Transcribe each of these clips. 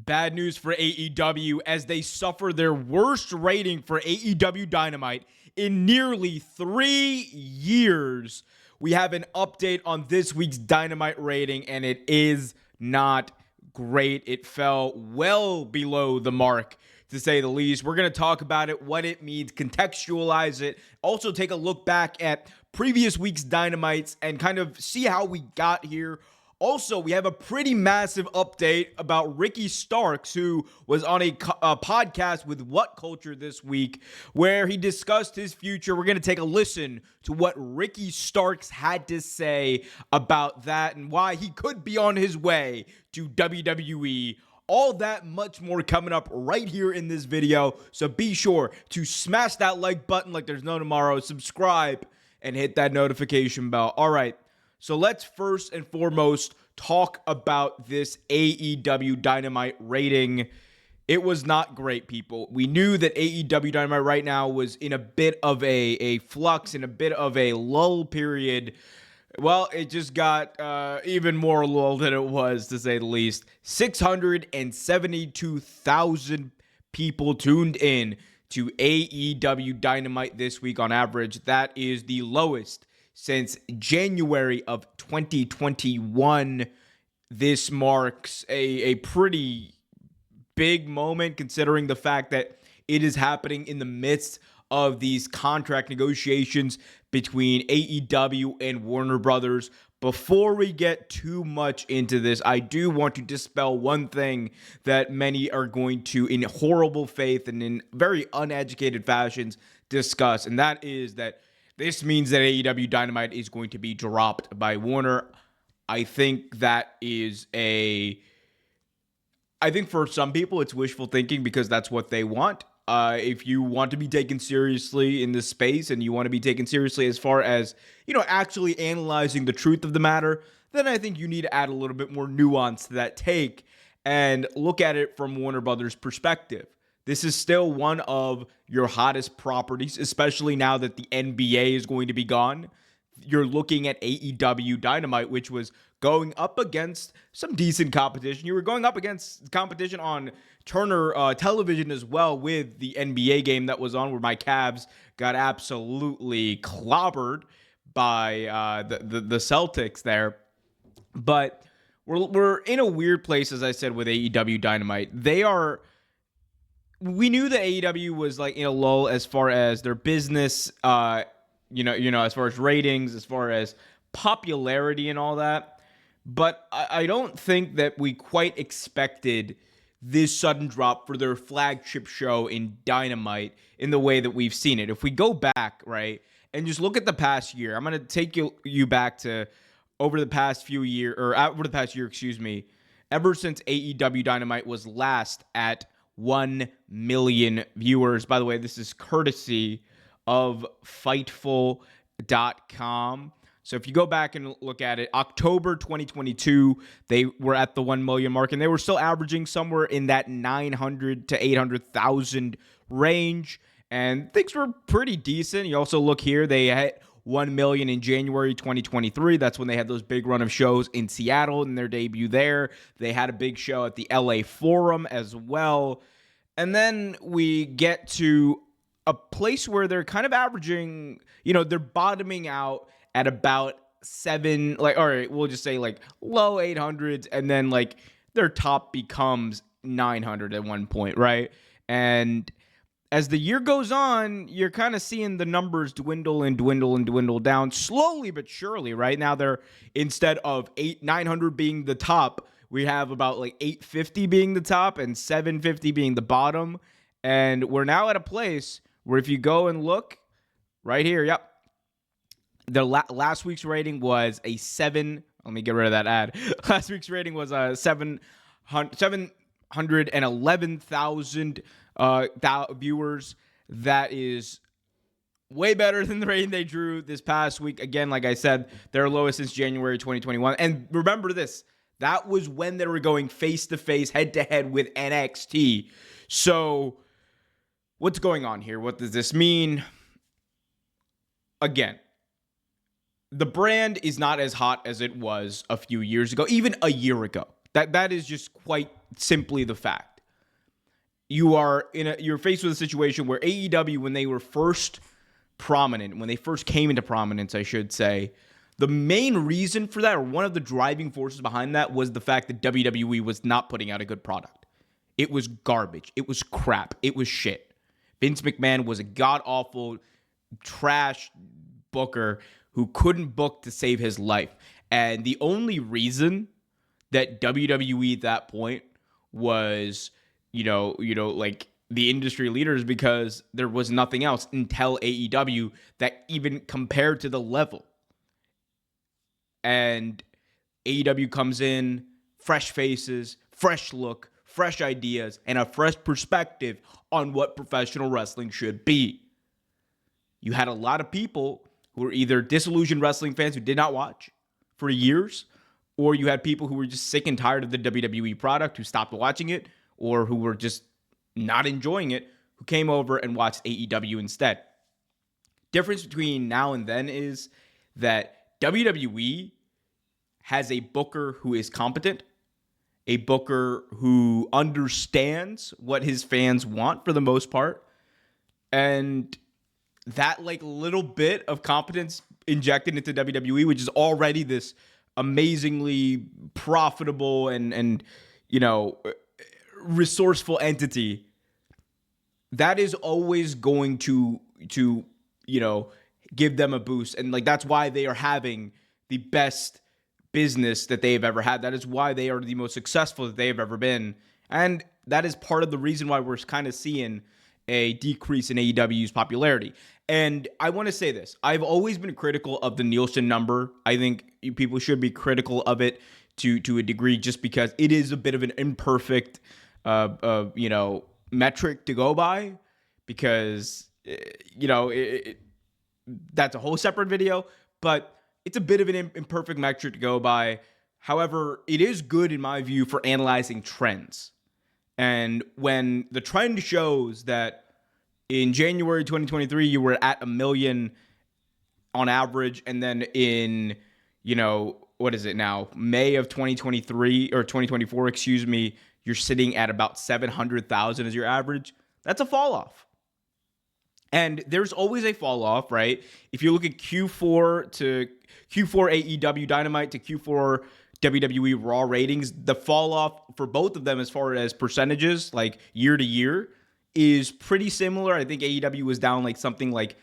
Bad news for AEW as they suffer their worst rating for AEW Dynamite in nearly 3 years. We have an update on this week's Dynamite rating, and it is not great. It fell well below the mark, to say the least. We're going to talk about it, what it means, contextualize it, also take a look back at previous week's Dynamites and kind of see how we got here. Also, we have a pretty massive update about Ricky Starks, who was on a podcast with What Culture this week, where he discussed his future. We're going to take a listen to what Ricky Starks had to say about that and why he could be on his way to WWE. All that much more coming up right here in this video. So be sure to smash that like button like there's no tomorrow, subscribe, and hit that notification bell. All right. So let's first and foremost talk about this AEW Dynamite rating. It was not great, people. We knew that AEW Dynamite right now was in a bit of a flux, in a bit of a lull period. Well, it just got even more lull than it was, to say the least. 672,000 people tuned in to AEW Dynamite this week on average. That is the lowest since January of 2021. This marks a pretty big moment, considering the fact that it is happening in the midst of these contract negotiations between AEW and Warner Brothers. Before we get too much into this, I do want to dispel one thing that many are going to, in horrible faith and in very uneducated fashions, discuss, and that is that this means that AEW Dynamite is going to be dropped by Warner. I think that is I think for some people it's wishful thinking, because that's what they want. If you want to be taken seriously in this space, and you want to be taken seriously as far as, actually analyzing the truth of the matter, then I think you need to add a little bit more nuance to that take and look at it from Warner Brothers' perspective. This is still one of your hottest properties, especially now that the NBA is going to be gone. You're looking at AEW Dynamite, which was going up against some decent competition. You were going up against competition on Turner television as well, with the NBA game that was on, where my Cavs got absolutely clobbered by the Celtics there. But we're in a weird place, as I said, with AEW Dynamite. We knew that AEW was like in a lull as far as their business, as far as ratings, as far as popularity and all that. But I don't think that we quite expected this sudden drop for their flagship show in Dynamite in the way that we've seen it. If we go back, right, and just look at the past year, I'm going to take you back to over the past year, ever since AEW Dynamite was last at 1 million viewers. By the way, this is courtesy of Fightful.com. So if you go back and look at it, October 2022, they were at the 1 million mark, and they were still averaging somewhere in that 900 to 800,000 range, and things were pretty decent. You also look here, they hit 1 million in January 2023. That's when they had those big run of shows in Seattle in their debut there. They had a big show at the LA Forum as well. And then we get to a place where they're kind of averaging, they're bottoming out at about 7, we'll just say low 800s, and then their top becomes 900 at one point, right? And as the year goes on, you're kind of seeing the numbers dwindle down slowly but surely. Right now, they're, instead of 900 being the top, we have about 850 being the top and 750 being the bottom. And we're now at a place where if you go and look right here, yep, the last week's rating was a 7. Let me get rid of that ad. Last week's rating was a 711,000 viewers. That is way better than the rating they drew this past week. Again, like I said, their lowest since January 2021. And remember this, that was when they were going face-to-face, head-to-head with NXT. So what's going on here? What does this mean? Again, the brand is not as hot as it was a few years ago, even a year ago. That is just quite simply the fact. You're faced with a situation where AEW, when they were first prominent, when they first came into prominence, I should say, the main reason for that, or one of the driving forces behind that, was the fact that WWE was not putting out a good product. It was garbage. It was crap. It was shit. Vince McMahon was a god-awful, trash booker who couldn't book to save his life. And the only reason that WWE at that point was, like the industry leaders, because there was nothing else until AEW that even compared to the level. And AEW comes in, fresh faces, fresh look, fresh ideas, and a fresh perspective on what professional wrestling should be. You had a lot of people who were either disillusioned wrestling fans who did not watch for years, or you had people who were just sick and tired of the WWE product who stopped watching it, or who were just not enjoying it, who came over and watched AEW instead. Difference between now and then is that WWE has a booker who is competent, a booker who understands what his fans want for the most part, and that like little bit of competence injected into WWE, which is already this amazingly profitable and resourceful entity, that is always going to give them a boost. And like that's why they are having the best business that they've ever had. That is why they are the most successful that they have ever been. And that is part of the reason why we're kind of seeing a decrease in AEW's popularity. And I want to say this. I've always been critical of the Nielsen number. I think people should be critical of it to a degree, just because it is a bit of an imperfect metric to go by, because that's a whole separate video, but it's a bit of an imperfect metric to go by. However, it is good in my view for analyzing trends. And when the trend shows that in January 2023, you were at 1 million on average, and then in, what is it now? May of 2023 or 2024, you're sitting at about 700,000 as your average. That's a fall off. And there's always a fall off, right? If you look at Q4 AEW Dynamite to Q4 WWE Raw ratings, the fall off for both of them as far as percentages, like year to year, is pretty similar. I think AEW was down like something like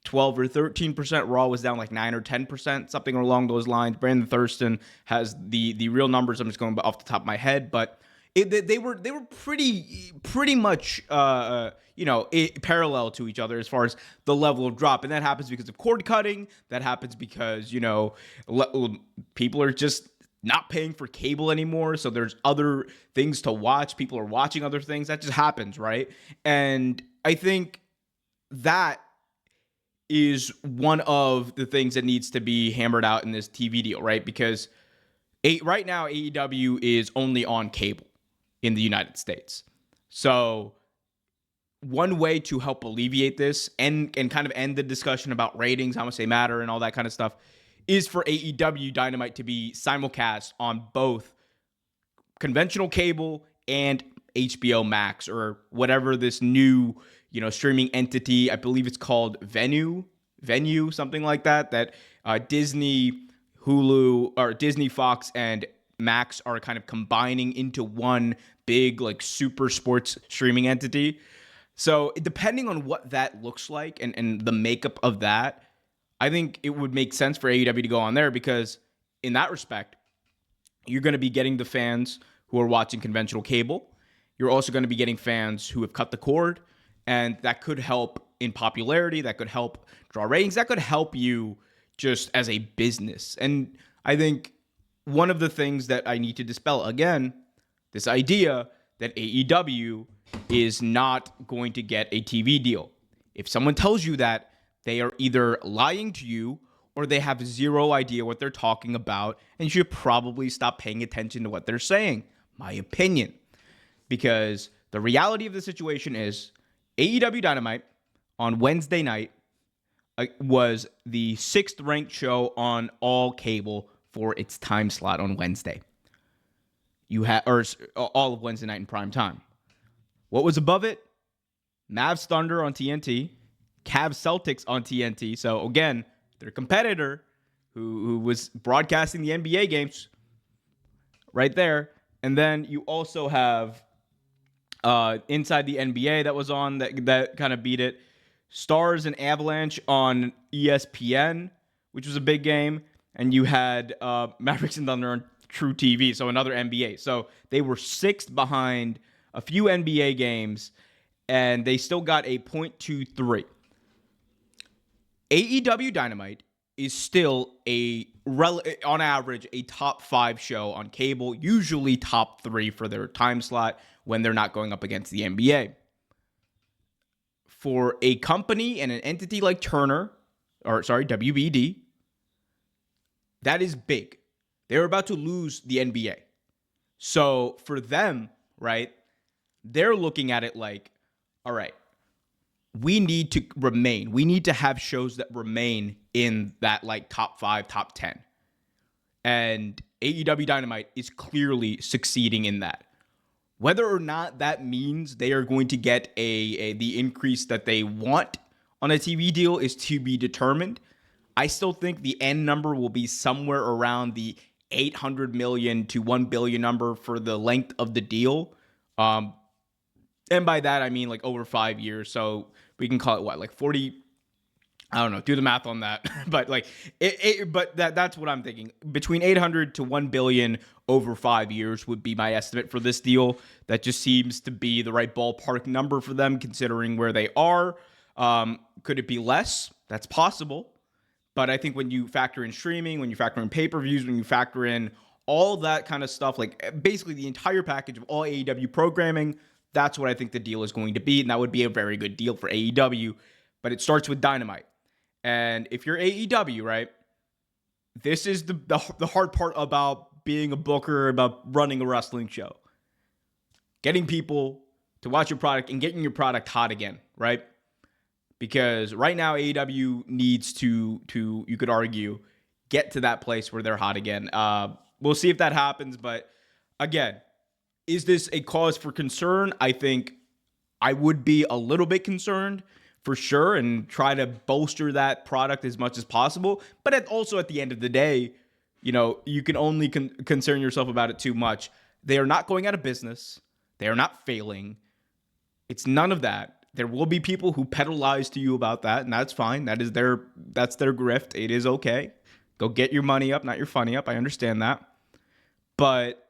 12 or 13%. Raw was down like 9 or 10%, something along those lines. Brandon Thurston has the real numbers. I'm just going off the top of my head, but they were pretty much parallel to each other as far as the level of drop. And that happens because of cord cutting. That happens because people are just not paying for cable anymore, so there's other things to watch. People are watching other things. That just happens, right? And I think that is one of the things that needs to be hammered out in this TV deal, right? Because right now AEW is only on cable in the United States. So one way to help alleviate this and kind of end the discussion about ratings, how much they matter and all that kind of stuff, is for AEW Dynamite to be simulcast on both conventional cable and HBO Max, or whatever this new, streaming entity, I believe it's called Venue, something like that Disney, Hulu, or Disney, Fox, and Max are kind of combining into one big, like, super sports streaming entity. So depending on what that looks like and the makeup of that, I think it would make sense for AEW to go on there, because in that respect, you're going to be getting the fans who are watching conventional cable. You're also going to be getting fans who have cut the cord, and that could help in popularity. That could help draw ratings. That could help you just as a business. And I think one of the things that I need to dispel, again, this idea that AEW is not going to get a TV deal. If someone tells you that, they are either lying to you or they have zero idea what they're talking about, and you should probably stop paying attention to what they're saying, my opinion. Because the reality of the situation is AEW Dynamite on Wednesday night was the 6th ranked show on all cable for its time slot on Wednesday. You had or all of Wednesday night in prime time. What was above it? Mavs Thunder on TNT, Cavs Celtics on TNT. So again, their competitor who was broadcasting the NBA games right there. And then you also have inside the NBA that was on that kind of beat it. Stars and Avalanche on ESPN, which was a big game. And you had Mavericks and Thunder on True TV, so another NBA. So they were sixth behind a few NBA games, and they still got a .23. AEW Dynamite is still on average, a top 5 show on cable, usually top 3 for their time slot when they're not going up against the NBA. For a company and an entity like WBD, that is big. They're about to lose the NBA. So for them, right, they're looking at it like, all right, we need to remain. We need to have shows that remain in that like top 5, top 10. And AEW Dynamite is clearly succeeding in that. Whether or not that means they are going to get the increase that they want on a TV deal is to be determined. I still think the end number will be somewhere around the 800 million to 1 billion number for the length of the deal. And by that, I mean like over 5 years. So we can call it what, like 40, I don't know, do the math on that. But like that's what I'm thinking. Between 800 to 1 billion over 5 years would be my estimate for this deal. That just seems to be the right ballpark number for them considering where they are. Could it be less? That's possible. But I think when you factor in streaming, when you factor in pay-per-views, when you factor in all that kind of stuff, like basically the entire package of all AEW programming, that's what I think the deal is going to be. And that would be a very good deal for AEW. But it starts with Dynamite. And if you're AEW, right, this is the hard part about being a booker, about running a wrestling show. Getting people to watch your product and getting your product hot again, right? Because right now AEW needs to you could argue, get to that place where they're hot again. We'll see if that happens. But again, is this a cause for concern? I think I would be a little bit concerned for sure and try to bolster that product as much as possible. But also at the end of the day, you know, you can only concern yourself about it too much. They are not going out of business. They are not failing. It's none of that. There will be people who peddle lies to you about that, and that's fine. That's their grift. It is okay. Go get your money up, not your funny up. I understand that. But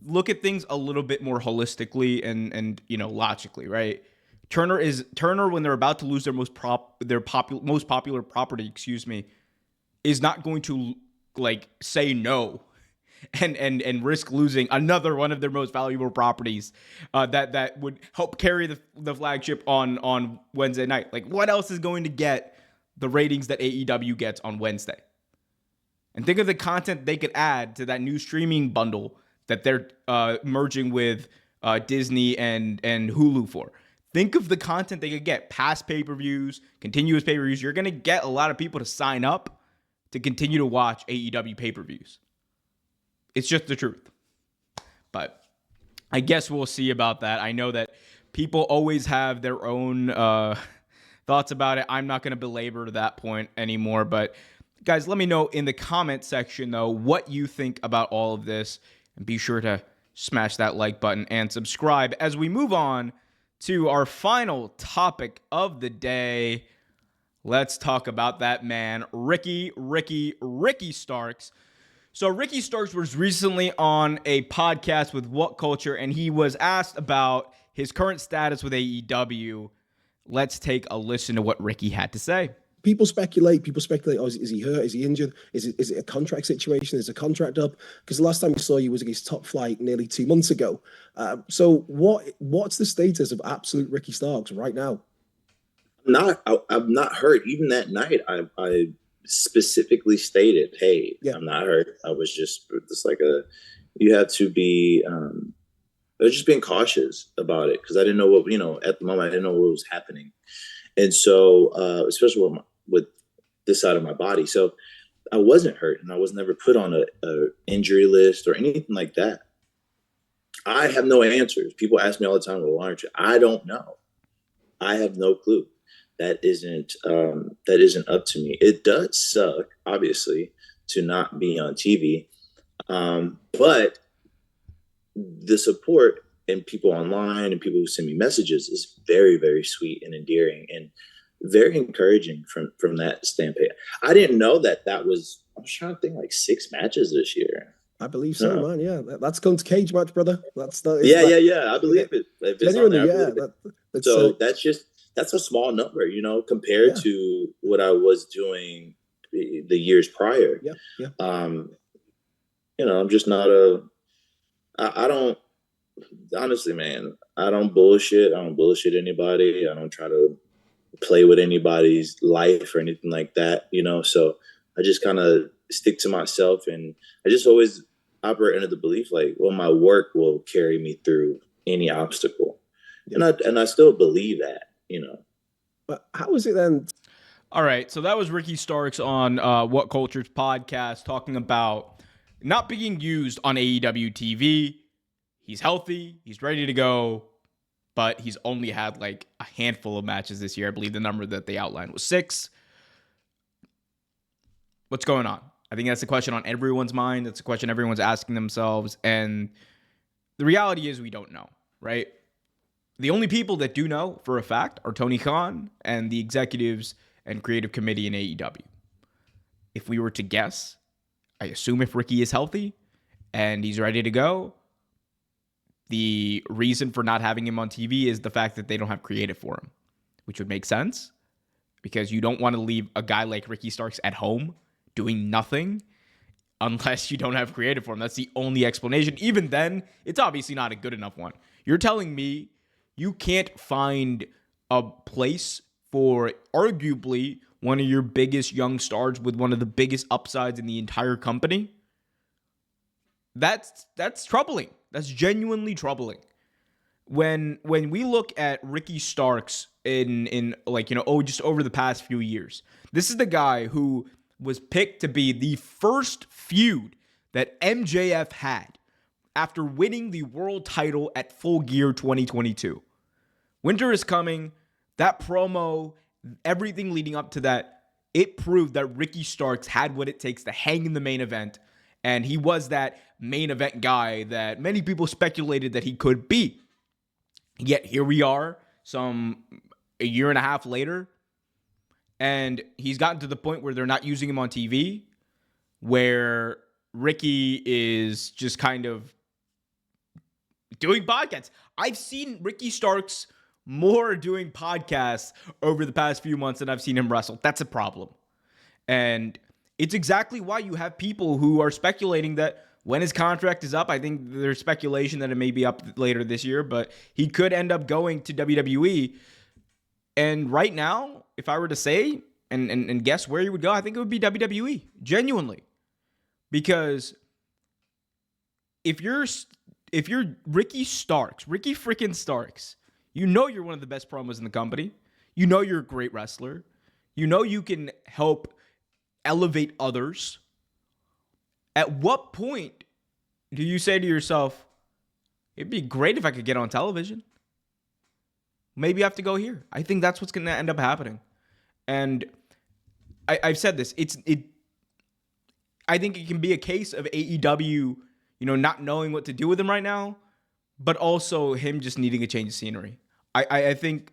look at things a little bit more holistically and you know, logically, right? Turner when they're about to lose their most popular property, is not going to like say no and risk losing another one of their most valuable properties that would help carry the flagship on Wednesday night. Like, what else is going to get the ratings that AEW gets on Wednesday? And think of the content they could add to that new streaming bundle that they're merging with Disney and Hulu for. Think of the content they could get. Past pay-per-views, continuous pay-per-views. You're going to get a lot of people to sign up to continue to watch AEW pay-per-views. It's just the truth. But I guess we'll see about that. I know that people always have their own thoughts about it. I'm not going to belabor that point anymore. But guys, let me know in the comment section, though, what you think about all of this. And be sure to smash that like button and subscribe as we move on to our final topic of the day. Let's talk about that man, Ricky Starks. So Ricky Starks was recently on a podcast with What Culture, and he was asked about his current status with AEW. Let's take a listen to what Ricky had to say. People speculate, oh, is he hurt? Is he injured? Is it a contract situation? Is a contract up? Because the last time we saw you was against Top Flight nearly 2 months ago. So what's the status of absolute Ricky Starks right now? I'm not hurt. Even that night, I specifically stated, hey, yeah, I'm not hurt. I was just like you have to be, I was just being cautious about it because I didn't know what, at the moment, I didn't know what was happening. And so, especially with this side of my body. So I wasn't hurt and I was never put on a injury list or anything like that. I have no answers. People ask me all the time, well, why aren't you? I don't know. I have no clue. That isn't up to me. It does suck, obviously, to not be on TV. But the support and people online and people who send me messages is very, very sweet and endearing and very encouraging from that standpoint. I didn't know that was, I was trying to think, like 6 matches this year. I believe so, man. Yeah, that's going to cage match, brother. That's not. Yeah. I believe it. If it's on there, so that's a small number, compared to what I was doing the years prior. Yeah. I'm just not I don't, honestly, man, I don't bullshit. I don't bullshit anybody. I don't try to play with anybody's life or anything like that, so I just kind of stick to myself, and I just always operate under the belief like, well, my work will carry me through any obstacle. And I still believe that, But how is it then? All right, so that was Ricky Starks on What Culture's podcast talking about not being used on AEW TV. He's healthy, he's ready to go, but he's only had like a handful of matches this year. I believe the number that they outlined was 6. What's going on? I think that's the question on everyone's mind. That's the question everyone's asking themselves. And the reality is we don't know, right? The only people that do know for a fact are Tony Khan and the executives and creative committee in AEW. If we were to guess, I assume if Ricky is healthy and he's ready to go, the reason for not having him on TV is the fact that they don't have creative for him, which would make sense because you don't want to leave a guy like Ricky Starks at home doing nothing unless you don't have creative for him. That's the only explanation. Even then, it's obviously not a good enough one. You're telling me you can't find a place for arguably one of your biggest young stars with one of the biggest upsides in the entire company? That's troubling. That's genuinely troubling. When we look at Ricky Starks in just over the past few years, this is the guy who was picked to be the first feud that MJF had after winning the world title at Full Gear 2022. Winter is coming. That promo, everything leading up to that, it proved that Ricky Starks had what it takes to hang in the main event. And he was that main event guy that many people speculated that he could be. Yet here we are, a year and a half later, and he's gotten to the point where they're not using him on TV, where Ricky is just kind of doing podcasts. I've seen Ricky Starks more doing podcasts over the past few months than I've seen him wrestle. That's a problem. And it's exactly why you have people who are speculating that when his contract is up, I think there's speculation that it may be up later this year, but he could end up going to WWE. And right now, if I were to say and guess where he would go, I think it would be WWE, genuinely. Because if you're Ricky freaking Starks, you know you're one of the best promos in the company. You know you're a great wrestler. You know you can help elevate others. At what point do you say to yourself, it'd be great if I could get on television? Maybe I have to go here. I think that's what's going to end up happening. And I've said this. I think it can be a case of AEW, not knowing what to do with him right now, but also him just needing a change of scenery. I think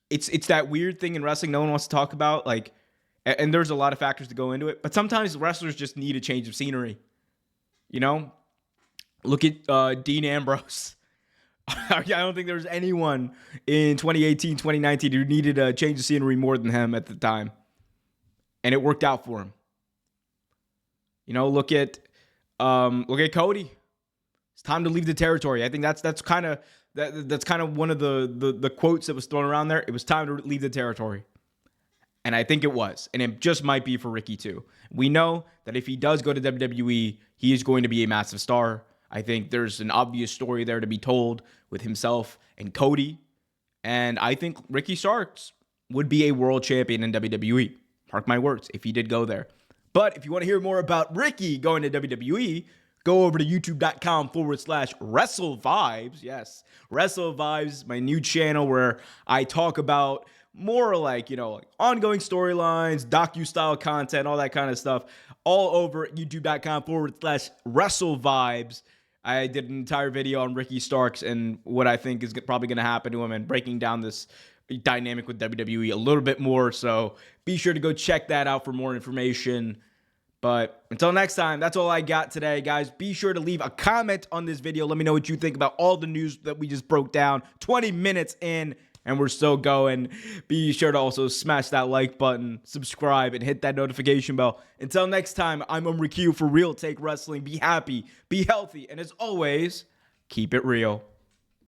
it's that weird thing in wrestling no one wants to talk about, and there's a lot of factors to go into it, but sometimes wrestlers just need a change of scenery. Look at Dean Ambrose. I don't think there's anyone in 2018, 2019 who needed a change of scenery more than him at the time. And it worked out for him. Look at Cody. It's time to leave the territory. I think that's kind of one of the quotes that was thrown around there. It was time to leave the territory. And I think it was. And it just might be for Ricky too. We know that if he does go to WWE, he is going to be a massive star. I think there's an obvious story there to be told with himself and Cody. And I think Ricky Starks would be a world champion in WWE. Mark my words, if he did go there. But if you want to hear more about Ricky going to WWE, go over to youtube.com/Wrestle Vibes. Yes, Wrestle Vibes, my new channel where I talk about more like, like ongoing storylines, docu-style content, all that kind of stuff, all over at youtube.com/Wrestle Vibes. I did an entire video on Ricky Starks and what I think is probably going to happen to him and breaking down this dynamic with WWE a little bit more. So be sure to go check that out for more information. But until next time, that's all I got today, guys. Be sure to leave a comment on this video. Let me know what you think about all the news that we just broke down. 20 minutes in, and we're still going. Be sure to also smash that like button, subscribe, and hit that notification bell. Until next time, I'm Omer Q for Real Take Wrestling. Be happy, be healthy, and as always, keep it real.